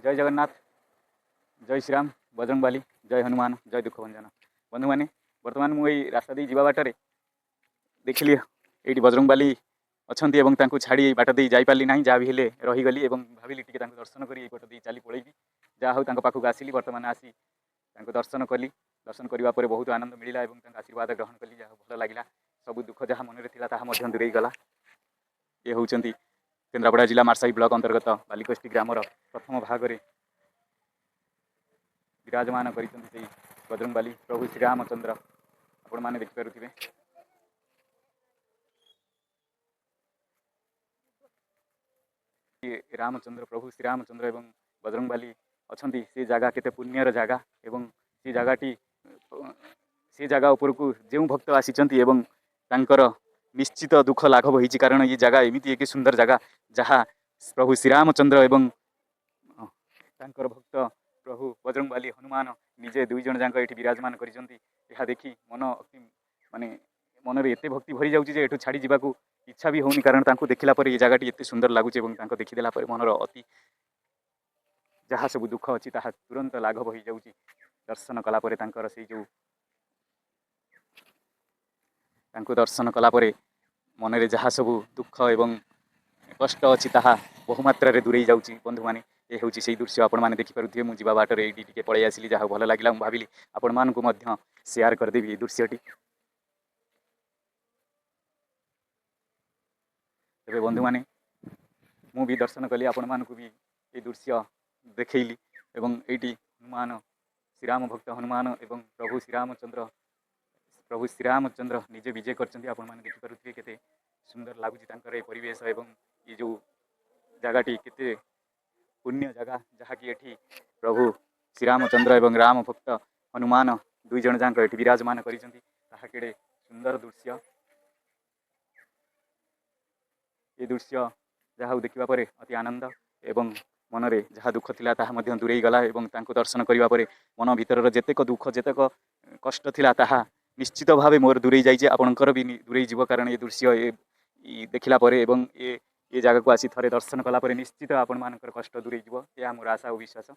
जय जगन्नाथ, जय श्रीराम, बजरंगबाली, जय हनुमान, जय दुख भंजन। बंधु मैंने बर्तमान मुझे रास्ता दे जावा बाटर देखिली ये बजरंगबाली अच्छा छाड़ी बाट दे जापारि ना जहाँ भी हेले रहीगली और भाविली टे दर्शन कर पट दे चली पलैबी जहाँ हूँ पाखक आसली बर्तमान आसी दर्शन कली दर्शन करने बहुत आनंद मिला और आशीर्वाद ग्रहण कली जहाँ भल लगे सब दुख जहाँ मन में दूरे गला। ये हूँ केन्द्रापड़ा जिला मार्साई ब्लॉक अंतर्गत बालिकोष्ठी ग्रामर प्रथम भाग में विराजमान कर बजरंगबाली प्रभु श्रीरामचंद्र आपण मैंने देखिपे। रामचंद्र प्रभु श्रीरामचंद्र एवं बजरंगबाली अच्छा से जगह केते पुण्यर जगह एवं से जगहटी से जगह उपरकू जो भक्त आसी निश्चित दुख लाघव होती कारण ये जगह एमती एक सुंदर जगह जहाँ प्रभु श्रीरामचंद्र एवं भक्त प्रभु बजरंगबाली हनुमान निजे दुई जन जाक ये विराजमान कर देखी मन अति माने मन में एत भक्ति भरी जाऊँगी एठू छाड़ी जावाक इच्छा भी होनी कारण देखला ये जगह एत सुंदर लगुच देखीदेला मनर अति जहाँ सब दुख अच्छी तुरंत लाघव हो जाऊँगी दर्शन कलापर से जो दर्शन कलापर मन में जहाँ सब दुख एवं कष्ट अच्छी बहुमात्रा दूरे जाऊँगी। बंधु मैंने ये हूँ से दृश्य आपण मैंने देखिपे मुझे जा बाटर ये पलि आसली जहाँ भल लगे भाविली आपण मानू सेयार करदेवी दृश्यटी। तेरे बंधु मैंने मु भी दर्शन कली आपण मानू भी ये दृश्य देखली एवं ये हनुमान श्रीराम भक्त हनुमान एवं प्रभु श्रीरामचंद्र निजे विजय करते देखिपे केते सुंदर लगुच परिवेश एवं ये जो जगहटी केते पुण्य जगह जहाँ कि एठी प्रभु श्रीरामचंद्र एवं राम भक्त हनुमान दुई जन जाक ये विराजमान कर सुंदर दृश्य। ये दृश्य जहाँ देखा अति आनंद एवं मन में जहाँ दुख थिला ताहा दूरे गला दर्शन करने मन भीतर जेतेक दुख जेतेक कष्ट थिला ताहा निश्चित भाव मोर दूरे जाइए आपणकर भी दूरे जीव कारण ये दृश्य ये देखला ये जगह को आसी थे दर्शन कलापर निश्चित आपण मानकर कष्ट दूरे जीव या मोर आशा और विश्वास।